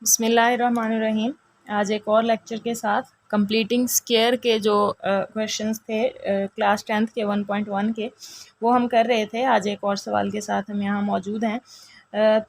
बिस्मिल्लाहिर्रहमानिर्रहीम। आज एक और लेक्चर के साथ कंप्लीटिंग स्क्वायर के जो क्वेश्चंस थे क्लास 10th के 1.1 के, वो हम कर रहे थे। आज एक और सवाल के साथ हम यहाँ मौजूद हैं।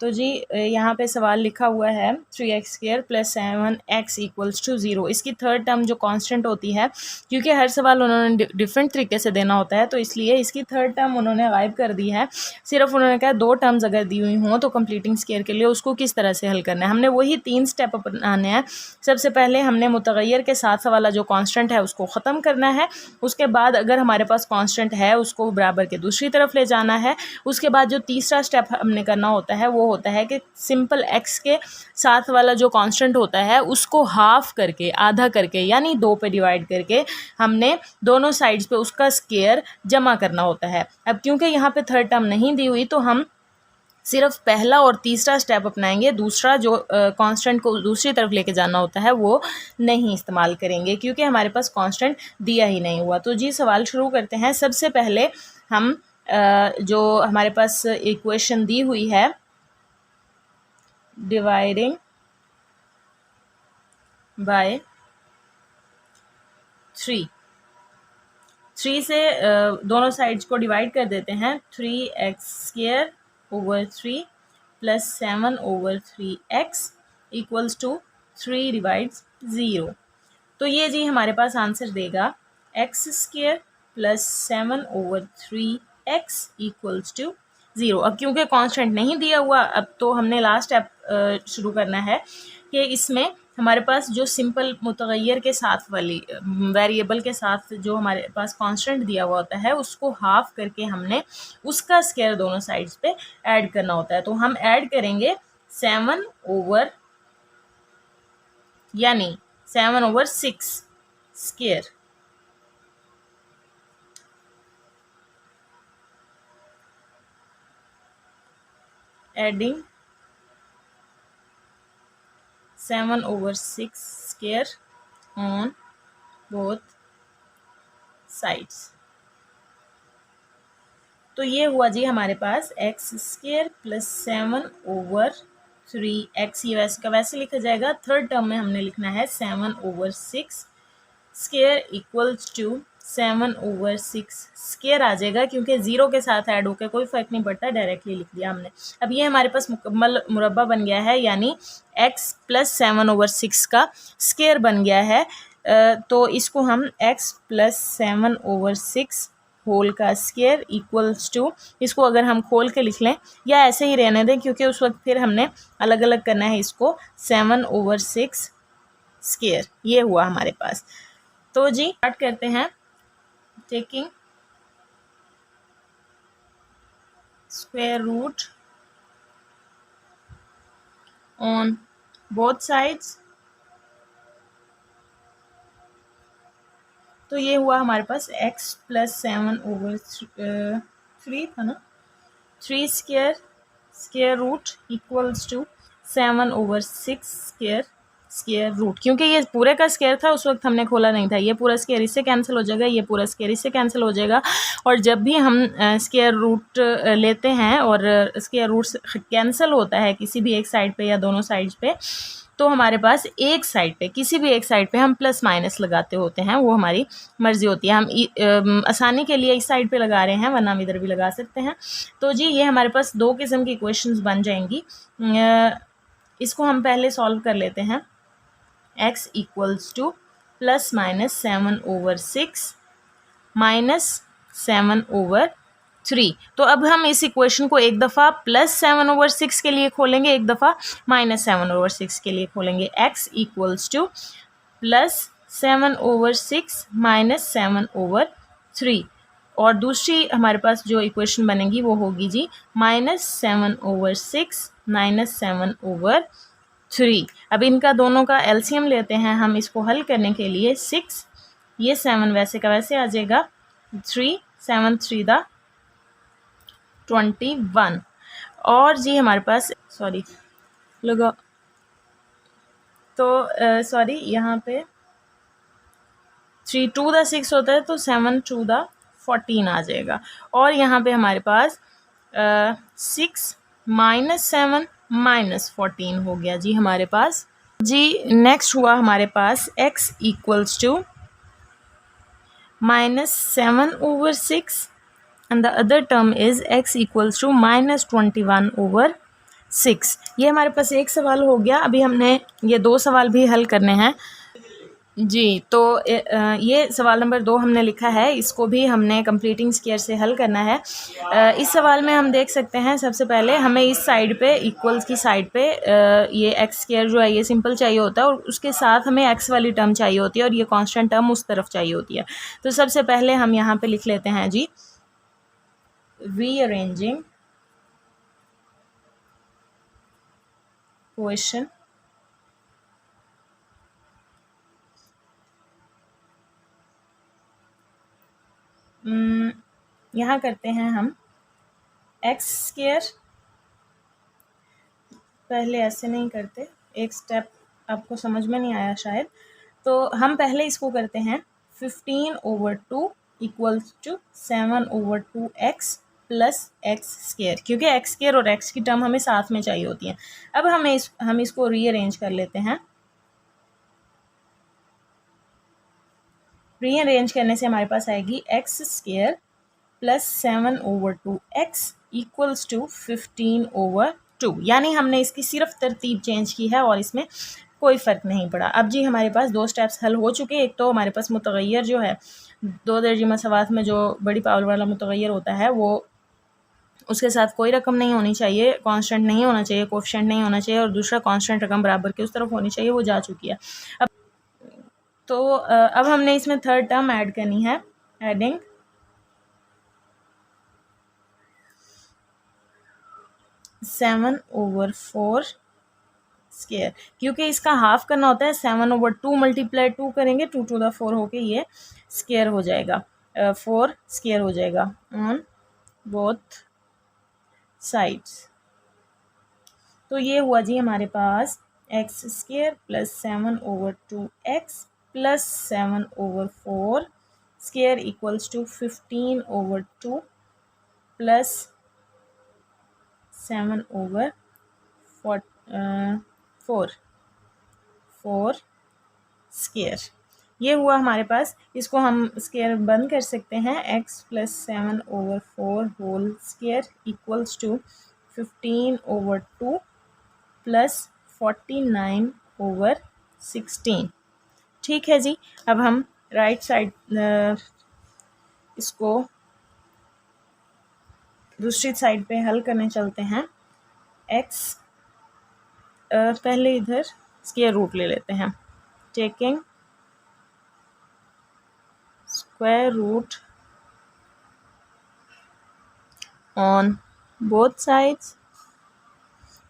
तो जी यहाँ पे सवाल लिखा हुआ है 3x² + 7x = 0। इसकी थर्ड टर्म जो कांस्टेंट होती है, क्योंकि हर सवाल उन्होंने डिफरेंट तरीके से देना होता है, तो इसलिए इसकी थर्ड टर्म उन्होंने गायब कर दी है। सिर्फ उन्होंने कहा दो टर्म्स अगर दी हुई हों तो कंप्लीटिंग स्क्वायर के लिए उसको किस तरह से हल करना है। हमने वही 3 स्टेप अपनाने हैं। सबसे पहले हमने मुतगय्यर के साथ वाला जो कांस्टेंट है उसको ख़त्म करना है। उसके बाद अगर हमारे पास कांस्टेंट है उसको बराबर के दूसरी तरफ ले जाना है। उसके बाद जो तीसरा स्टेप हमने करना होता है वो होता है कि सिंपल x के साथ वाला जो कांस्टेंट होता है उसको हाफ करके, आधा करके, यानी 2 पे डिवाइड करके हमने दोनों साइड्स पे उसका स्क्वायर जमा करना होता है। अब क्योंकि यहाँ पे थर्ड टर्म नहीं दी हुई तो हम सिर्फ पहला और तीसरा स्टेप अपनाएंगे। दूसरा जो कांस्टेंट को दूसरी तरफ लेके जाना होता है वो नहीं इस्तेमाल करेंगे, क्योंकि हमारे पास कांस्टेंट दिया ही नहीं हुआ। तो जी सवाल शुरू करते हैं। सबसे पहले हम जो हमारे पास इक्वेशन दी हुई है, डिवाइडिंग बाय 3 से दोनों साइड्स को डिवाइड कर देते हैं। 3x² / 3 + 7/3x = 3 / 0। तो ये जी हमारे पास आंसर देगा x² + 7/3x = 0। अब क्योंकि कांस्टेंट नहीं दिया हुआ, अब तो हमने लास्ट स्टेप शुरू करना है कि इसमें हमारे पास जो सिंपल मुतगय्यर के साथ वाली वेरिएबल के साथ जो हमारे पास कांस्टेंट दिया हुआ होता है उसको हाफ करके हमने उसका स्क्वायर दोनों साइड्स पे ऐड करना होता है। तो हम ऐड करेंगे 7/, यानी 7/6 square, adding 7/6 square on both sides. तो ये हुआ जी हमारे पास x² + 7/3x, ये वैसे का वैसे लिखा जाएगा। थर्ड टर्म में हमने लिखना है 7/6 स्क्वायर = 7/6 स्क्वायर आ जाएगा, क्योंकि 0 के साथ ऐड होकर कोई फ़र्क नहीं पड़ता, डायरेक्टली लिख दिया हमने। अब ये हमारे पास मुकम्मल मुरब्बा बन गया है, यानी x + 7/6 का स्क्वायर बन गया है। तो इसको हम x + 7/6 होल का स्क्वायर = इसको अगर हम खोल के लिख लें या ऐसे ही रहने दें, क्योंकि उस वक्त फिर हमने अलग अलग करना है इसको, 7/6 स्क्वायर। ये हुआ हमारे पास। तो जी स्टार्ट करते हैं। Taking square root on both sides. तो ये हुआ हमारे पास x + 7/3 था ना, 3 स्क्वायर रूट = 7/6 स्क्वायर रूट। क्योंकि ये पूरे का स्क्वायर था, उस वक्त हमने खोला नहीं था। ये पूरा स्क्वायर इससे कैंसिल हो जाएगा, ये पूरा स्क्वायर इससे कैंसिल हो जाएगा। और जब भी हम स्क्वायर रूट लेते हैं और स्क्वायर रूट कैंसिल होता है किसी भी एक साइड पे या दोनों साइड्स पे, तो हमारे पास एक साइड पे, किसी भी एक साइड पे हम प्लस माइनस लगाते होते हैं। वो हमारी मर्जी होती है। हम आसानी के लिए इस साइड पे लगा रहे हैं, वरना हम इधर भी लगा सकते हैं। तो जी ये हमारे पास दो किस्म की इक्वेशंस बन जाएंगी। इसको हम पहले सॉल्व कर लेते हैं। x = ± 7/6 -7/3। तो अब हम इस इक्वेशन को एक दफ़ा +7/6 के लिए खोलेंगे, एक दफ़ा -7/6 के लिए खोलेंगे। x = +7/6 -7/3। और दूसरी हमारे पास जो इक्वेशन बनेगी वो होगी जी -7/6 -7/3। अब इनका दोनों का एलसीएम लेते हैं हम इसको हल करने के लिए। 6, ये 7 वैसे का वैसे आ जाएगा। 3, 7 3 दा 21। और जी हमारे पास सॉरी लगा, तो सॉरी यहाँ पे 3 2 दा 6 होता है, तो 7 2 दा 14 आ जाएगा। और यहाँ पे हमारे पास 6 - 7 -14 हो गया जी हमारे पास। जी नेक्स्ट हुआ हमारे पास x equals to -7/6 and the other term is x equals to -21/6। ये हमारे पास एक सवाल हो गया। अभी हमने ये दो सवाल भी हल करने हैं जी। तो ये सवाल नंबर 2 हमने लिखा है, इसको भी हमने कंप्लीटिंग स्क्वायर से हल करना है। इस सवाल में हम देख सकते हैं सबसे पहले हमें इस साइड पे इक्वल्स की साइड पे ये एक्स स्क्वायर जो है ये सिंपल चाहिए होता है और उसके साथ हमें एक्स वाली टर्म चाहिए होती है और ये कांस्टेंट टर्म उस तरफ चाहिए होती है। तो सबसे पहले हम यहाँ पे लिख लेते हैं जी, रीअरेंजिंग क्वेश्चन यहाँ करते हैं हम एक्स स्क्वायर, पहले ऐसे नहीं करते, एक स्टेप आपको समझ में नहीं आया शायद। तो हम पहले इसको करते हैं 15/2 equals to 7/2x plus x square, क्योंकि एक्स स्क्वायर और एक्स की टर्म हमें साथ में चाहिए होती है। अब हम इसको रीअरेंज कर लेते हैं। रीअरेंज करने से हमारे पास आएगी x square plus 7/2x equals to 15/2, यानी हमने इसकी सिर्फ तरतीब चेंज की है और इसमें कोई फ़र्क नहीं पड़ा। अब जी हमारे पास दो स्टेप्स हल हो चुके। एक तो हमारे पास मुतगय्यर जो है, दो दर्जी मसवात में जो बड़ी पावर वाला मुतगय्यर होता है वो उसके साथ कोई रकम नहीं होनी चाहिए, कांस्टेंट नहीं होना चाहिए, कोफिशिएंट नहीं होना चाहिए, और दूसरा कांस्टेंट रकम बराबर के उस तरफ होनी चाहिए, वो जा चुकी है। अब हमने इसमें थर्ड टर्म ऐड करनी है, एडिंग 7/4 स्क्वायर, क्योंकि इसका हाफ करना होता है। 7/2 मल्टीप्लाई 2 करेंगे, 2 to the 4 होके ये स्क्वायर हो जाएगा, 4 स्क्वायर हो जाएगा ऑन बोथ साइड्स। तो ये हुआ जी हमारे पास X square plus 7/2x plus 7/4 square equals to 15/2 plus 7/4 square. ये हुआ हमारे पास। इसको हम स्क्वायर बंद कर सकते हैं। x plus 7/4 whole square equals to 15/2 plus 49/16। ठीक है जी। अब हम राइट साइड इसको दूसरी साइड पे हल करने चलते हैं। x पहले इधर स्क्वायर रूट ले लेते हैं, taking square root on both sides.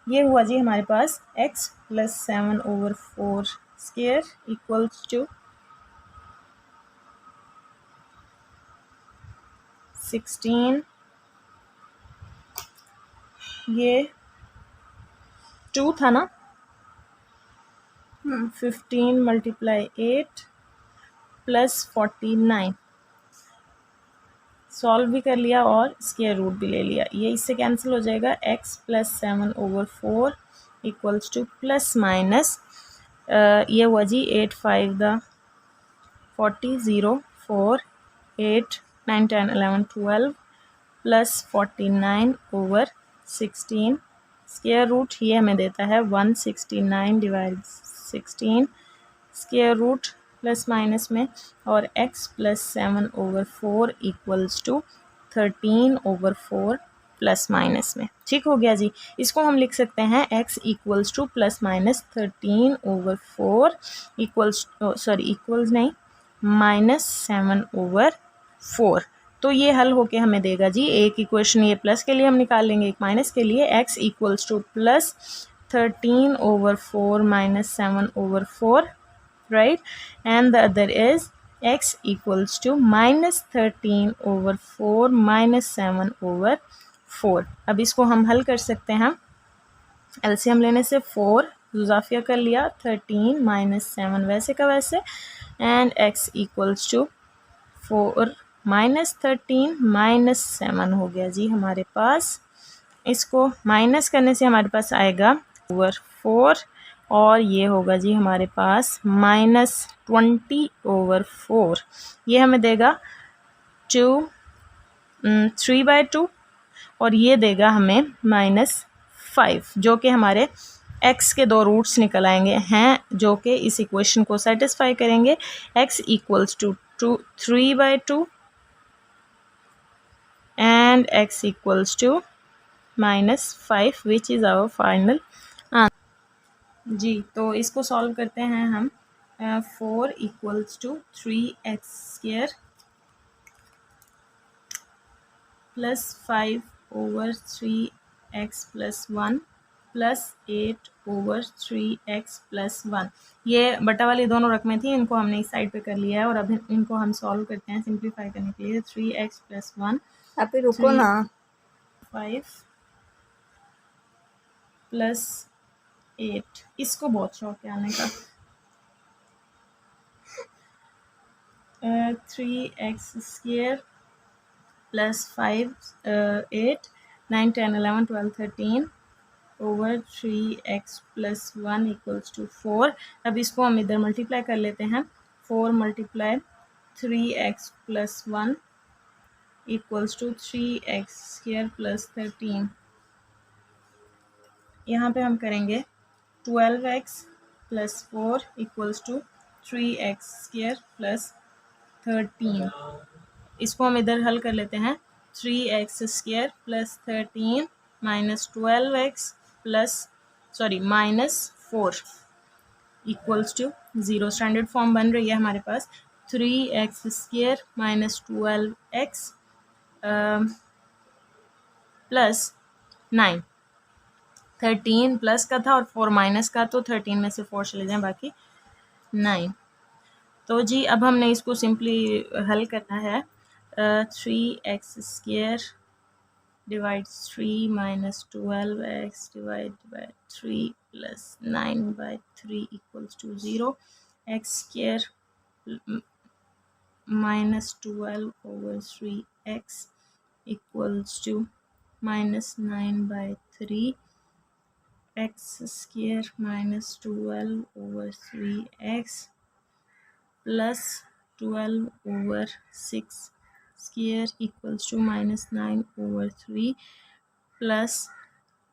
ये हुआ जी हमारे पास x plus 7/4 square equals to 16, ये 2 था ना, 15 मल्टीप्लाई 8 प्लस 49, सॉल्व भी कर लिया और स्क्वायर रूट भी ले लिया। ये इससे कैंसिल हो जाएगा। x plus 7/4 equals to plus minus ये हुआ जी 8 5 द 40 0 4 8 9 10 11 12 प्लस 49/16 स्क्वायर रूट ये हमें देता है 169 divide 16 square root plus minus में, और x plus 7/4 equals to 13/4 plus minus में। ठीक हो गया जी। इसको हम लिख सकते हैं x equals to plus minus 13/4 equals नहीं -7/4। तो ये हल होके हमें देगा जी, एक इक्वेशन ये प्लस के लिए हम निकाल लेंगे, एक माइनस के लिए। x equals to plus 13/4 minus 7/4, right, and the other is x equals to minus 13/4 minus 7/4। अब इसको हम हल कर सकते हैं। एलसीएम लेने से 4 जुजाफिया कर लिया, 13 माइनस 7 वैसे का वैसे, and x equals to 4 minus 13 minus 7 हो गया जी हमारे पास। इसको माइनस करने से हमारे पास आएगा ओवर 4 और ये होगा जी हमारे पास -20/4। ये हमें देगा 3/2 और ये देगा हमें -5, जो कि हमारे x के दो रूट्स निकल आएंगे हैं, जो कि इस इक्वेशन को सेटिस्फाई करेंगे। x equals to 3/2 and x equals to -5 which is our final answer। जी तो इसको सॉल्व करते हैं हम। 4 equals to 3x² plus 5/3x plus 1 plus 8/3x plus 1। ये बटा वाली दोनों रकमें थी, इनको हमने इस साइड पे कर लिया है और अब इनको हम सॉल्व करते हैं सिंप्लीफाई करने के लिए। 3x प्लस 1 आप ही रुको ना। 5 प्लस 8, इसको बहुत शौक है आने का। 3x² plus 5 8 9 10 11 12 13 over 3x plus 1 equals to 4। अब इसको हम इधर मल्टीप्लाई कर लेते हैं। 4 multiply 3x plus 1 equals to 3x² plus 13। यहाँ पे हम करेंगे 12x plus 4 equals to 3x² plus 13। इसको हम इधर हल कर लेते हैं। 3x² plus 13 minus 12x plus -4 equals to 0। Standard form बन रही है हमारे पास। 3x² minus 12x plus 9, 13 plus का था और 4 माइनस का, तो 13 में से 4 चले जाएं, बाकी 9। तो जी अब हमने इसको सिंपली हल करना है। 3x² divides 3 minus 12x divide by 3 plus 9/3 equals to 0। x² minus 12/3x equals to -9/3। x² minus 12/3x plus 12/6² equals to -9/3 plus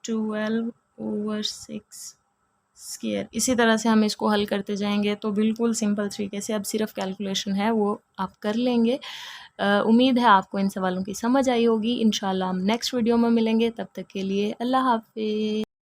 12/6²। इसी तरह से हम इसको हल करते जाएंगे तो बिल्कुल सिंपल तरीके से अब सिर्फ कैलकुलेशन है वो आप कर लेंगे। उम्मीद है आपको इन सवालों की समझ आई होगी। इंशाल्लाह हम नेक्स्ट वीडियो में मिलेंगे, तब तक के लिए अल्लाह हाफिज़।